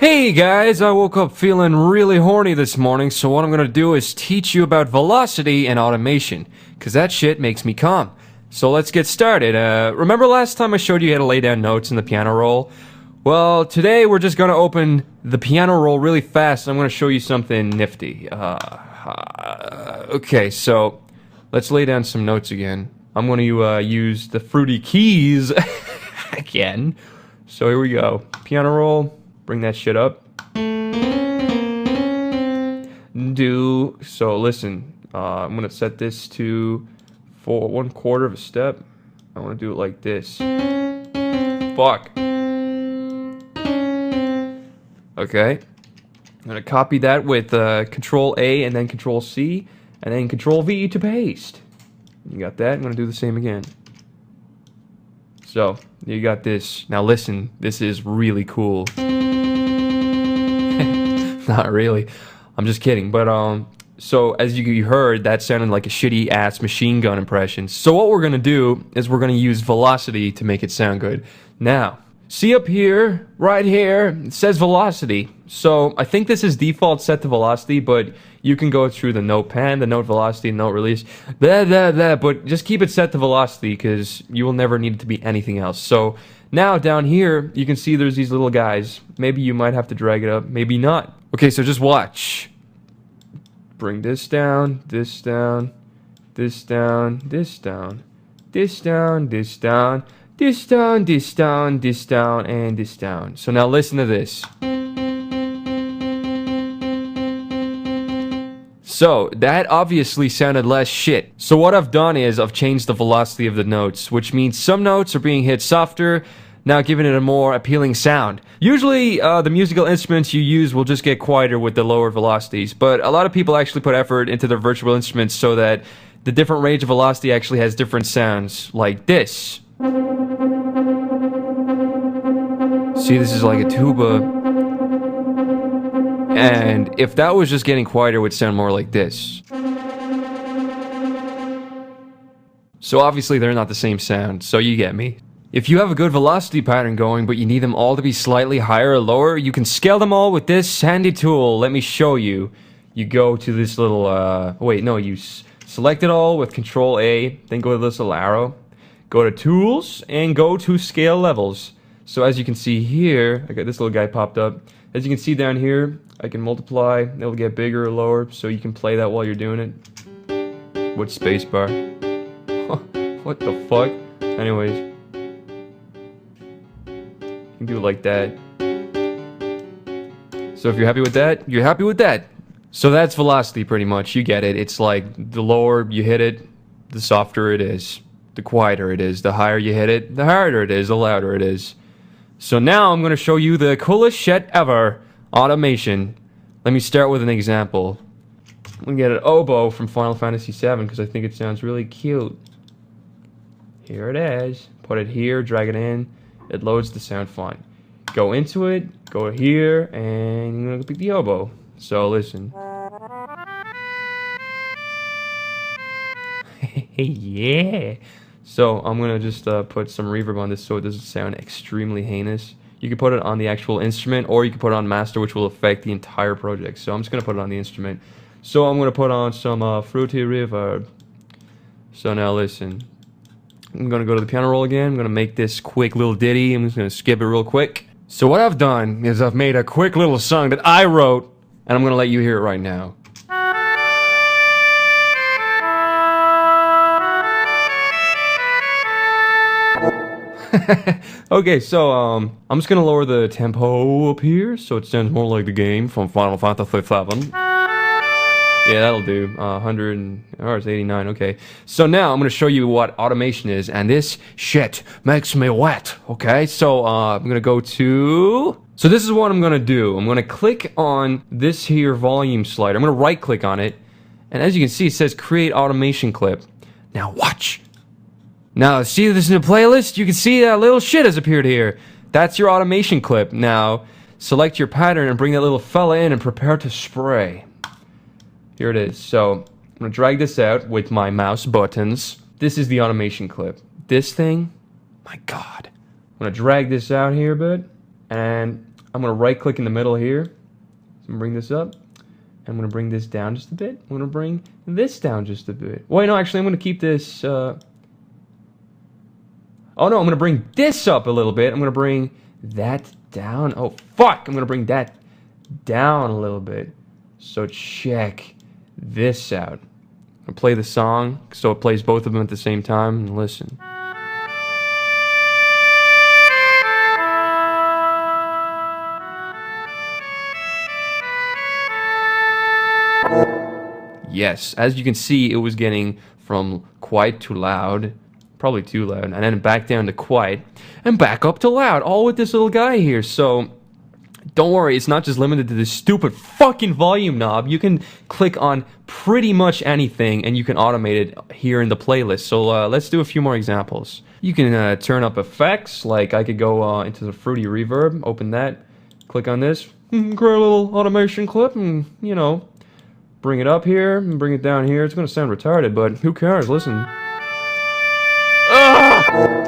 Hey guys, I woke up feeling really horny this morning, so what I'm gonna do is teach you about velocity and automation, cause that shit makes me calm. So let's get started. Remember last time I showed you how to lay down notes in the piano roll? Well, today we're just gonna open the piano roll really fast and I'm gonna show you something nifty. Okay, so let's lay down some notes again. I'm gonna use the fruity keys again. So here we go. Piano roll. Bring that shit up. So listen, I'm gonna set this to for 1/4 of a step. I wanna do it like this. Fuck. Okay. I'm gonna copy that with Control A and then Control C and then Control V to paste. You got that? I'm gonna do the same again. So, you got this. Now listen, this is really cool. Not really. I'm just kidding. But, so as you heard, that sounded like a shitty ass machine gun impression. So what we're gonna do is we're gonna use velocity to make it sound good. Now, see up here, right here, it says velocity. So I think this is default set to velocity, but you can go through the note pan, the note velocity, note release, but just keep it set to velocity because you will never need it to be anything else. So now down here, you can see there's these little guys. Maybe you might have to drag it up, maybe not. Okay, so just watch. Bring this down, this down, this down, this down, this down, this down, this down, this down, this down, and this down. So now listen to this. So that obviously sounded less shit. So what I've done is I've changed the velocity of the notes, which means some notes are being hit softer, now giving it a more appealing sound. Usually the musical instruments you use will just get quieter with the lower velocities, but a lot of people actually put effort into their virtual instruments so that the different range of velocity actually has different sounds, like this. See, this is like a tuba. And if that was just getting quieter, it would sound more like this. So obviously they're not the same sound, so you get me. If you have a good velocity pattern going, but you need them all to be slightly higher or lower, you can scale them all with this handy tool. Let me show you. You go to this little, you select it all with Control A, then go to this little arrow, go to Tools, and go to Scale Levels. So as you can see here, I got this little guy popped up. As you can see down here, I can multiply, it'll get bigger or lower, so you can play that while you're doing it. With spacebar. What the fuck? Anyways. You can do it like that. So if you're happy with that, you're happy with that. So that's velocity pretty much, you get it. It's like the lower you hit it, the softer it is. The quieter it is. The higher you hit it, the harder it is, the louder it is. So now I'm going to show you the coolest shit ever. Automation. Let me start with an example. I'm going to get an oboe from Final Fantasy VII because I think it sounds really cute. Here it is. Put it here, drag it in. It loads the sound fine. Go into it, go here, and I'm going to pick the oboe. So listen. Yeah. So I'm going to just put some reverb on this so it doesn't sound extremely heinous. You can put it on the actual instrument or you can put it on master, which will affect the entire project. So I'm just going to put it on the instrument. So I'm going to put on some fruity reverb. So now listen. I'm going to go to the piano roll again. I'm going to make this quick little ditty. I'm just going to skip it real quick. So what I've done is I've made a quick little song that I wrote and I'm going to let you hear it right now. Okay, so I'm just gonna lower the tempo up here so it sounds more like the game from Final Fantasy VII. Yeah, that'll do. 100 it's 89. Okay, so now I'm gonna show you what automation is, and this shit makes me wet. Okay, so I'm gonna go to. So this is what I'm gonna do. I'm gonna click on this here volume slider. I'm gonna right click on it, and as you can see, it says create automation clip. Now watch. Now, see this in the playlist? You can see that little shit has appeared here. That's your automation clip. Now, select your pattern and bring that little fella in and prepare to spray. Here it is. So, I'm going to drag this out with my mouse buttons. This is the automation clip. This thing, my god. I'm going to drag this out here a bit. And I'm going to right click in the middle here. So I'm going to bring this up. I'm going to bring this down just a bit. I'm going to bring this down just a bit. Wait, no, actually, I'm going to keep this... Oh, no, I'm going to bring this up a little bit. I'm going to bring that down. Oh, fuck! I'm going to bring that down a little bit. So check this out. I'll play the song so it plays both of them at the same time. And listen. Yes, as you can see, it was getting from quiet to loud, probably too loud, and then back down to quiet, and back up to loud, all with this little guy here. So don't worry, it's not just limited to this stupid fucking volume knob. You can click on pretty much anything, and you can automate it here in the playlist. So let's do a few more examples. You can turn up effects, like I could go into the Fruity Reverb, open that, click on this, create a little automation clip, and, you know, bring it up here and bring it down here. It's going to sound retarded, but who cares? Listen.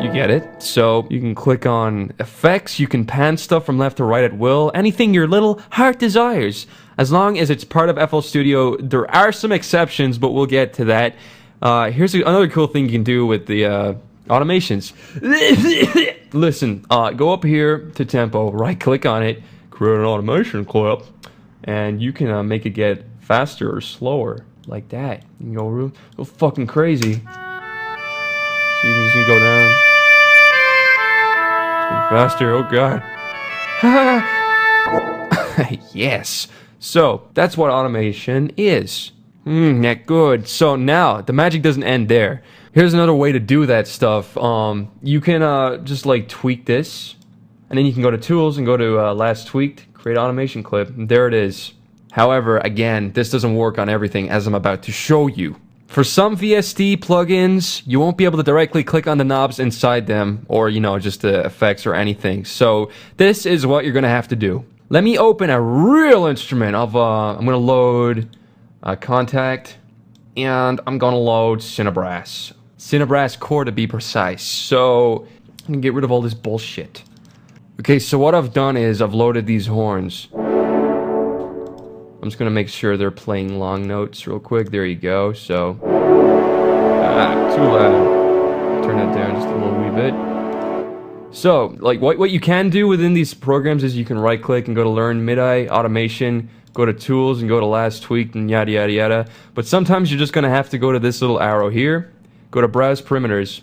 You get it. So you can click on effects. You can pan stuff from left to right at will. Anything your little heart desires. As long as it's part of FL Studio. There are some exceptions, but we'll get to that. Here's another cool thing you can do with the automations. Listen, go up here to tempo, right click on it, create an automation clip, and you can make it get faster or slower, like that. You can go real fucking crazy. So you can just go down. Faster, oh god. Yes. So, that's what automation is. That good. So now, the magic doesn't end there. Here's another way to do that stuff. You can just like tweak this, and then you can go to Tools and go to Last Tweaked, Create Automation Clip, and there it is. However, again, this doesn't work on everything, as I'm about to show you. For some VST plugins, you won't be able to directly click on the knobs inside them, or, you know, just the effects or anything. So this is what you're going to have to do. Let me open a real instrument of, I'm going to load Kontakt, and I'm going to load Cinebrass. Cinebrass Core to be precise. So I'm going to get rid of all this bullshit. Okay, so what I've done is I've loaded these horns. I'm just going to make sure they're playing long notes real quick. There you go. So, too loud. Turn that down just a little wee bit. So, like, what you can do within these programs is you can right click and go to Learn MIDI Automation, go to Tools and go to Last Tweaked and yada yada yada. But sometimes you're just going to have to go to this little arrow here, go to Browse Parameters.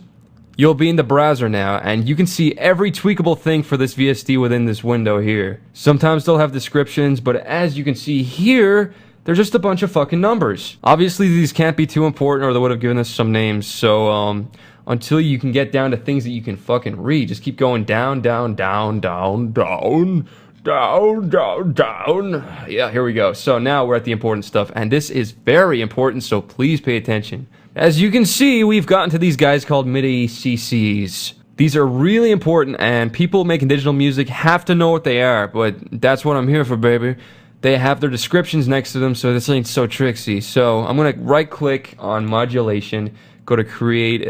You'll be in the browser now, and you can see every tweakable thing for this VST within this window here. Sometimes they'll have descriptions, but as you can see here, they're just a bunch of fucking numbers. Obviously, these can't be too important, or they would have given us some names, so, until you can get down to things that you can fucking read, just keep going down, down, down, down, down, down, down, down. Yeah, here we go. So now we're at the important stuff, and this is very important, so please pay attention. As you can see, we've gotten to these guys called MIDI CCs. These are really important, and people making digital music have to know what they are, but that's what I'm here for, baby. They have their descriptions next to them, so this ain't so tricksy. So I'm going to right-click on Modulation, go to Create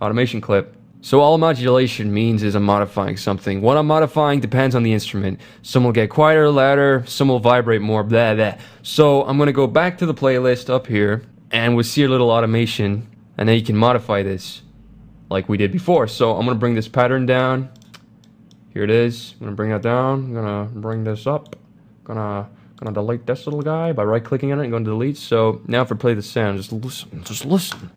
Automation Clip. So all modulation means is I'm modifying something. What I'm modifying depends on the instrument. Some will get quieter, louder, some will vibrate more, blah, blah. So I'm going to go back to the playlist up here, and we'll see a little automation, and then you can modify this like we did before. So I'm going to bring this pattern down. Here it is. I'm going to bring that down. I'm going to bring this up. Gonna delete this little guy by right-clicking on it and going to delete. So now if I play the sound, just listen. Just listen.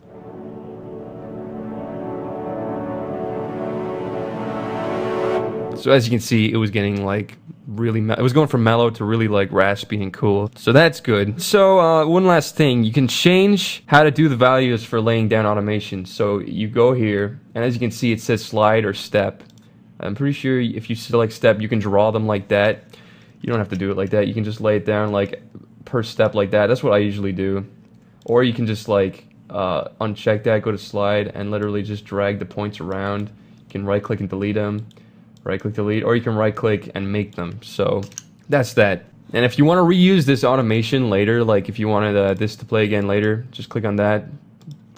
So as you can see, it was getting like really, it was going from mellow to really like raspy and cool. So that's good. So one last thing, you can change how to do the values for laying down automation. So you go here, and as you can see, it says slide or step. I'm pretty sure if you select step, you can draw them like that. You don't have to do it like that. You can just lay it down like per step like that. That's what I usually do. Or you can just like uncheck that, go to slide, and literally just drag the points around. You can right click and delete them. Right click delete, or you can right click and make them. So that's that. And if you want to reuse this automation later, like if you wanted this to play again later, just click on that,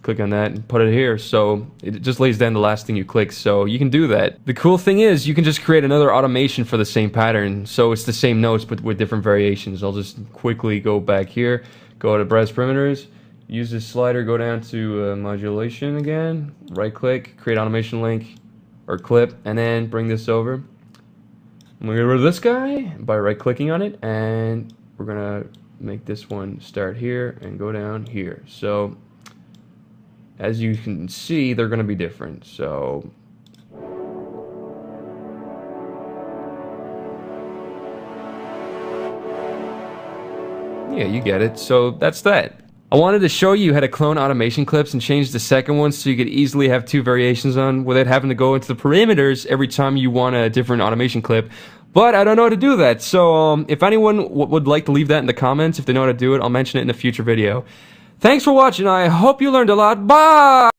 click on that and put it here, so it just lays down the last thing you click, so you can do that. The cool thing is you can just create another automation for the same pattern, so it's the same notes but with different variations. I'll just quickly go back here, go to browse parameters, use this slider, go down to modulation again, right click, create automation link or clip, and then bring this over. I'm gonna get rid of this guy by right clicking on it, and we're gonna make this one start here and go down here. So as you can see, they're going to be different. So yeah, you get it. So that's that. I wanted to show you how to clone automation clips and change the second one so you could easily have two variations on without having to go into the parameters every time you want a different automation clip. But I don't know how to do that. So if anyone would like to leave that in the comments, if they know how to do it, I'll mention it in a future video. Thanks for watching. I hope you learned a lot. Bye!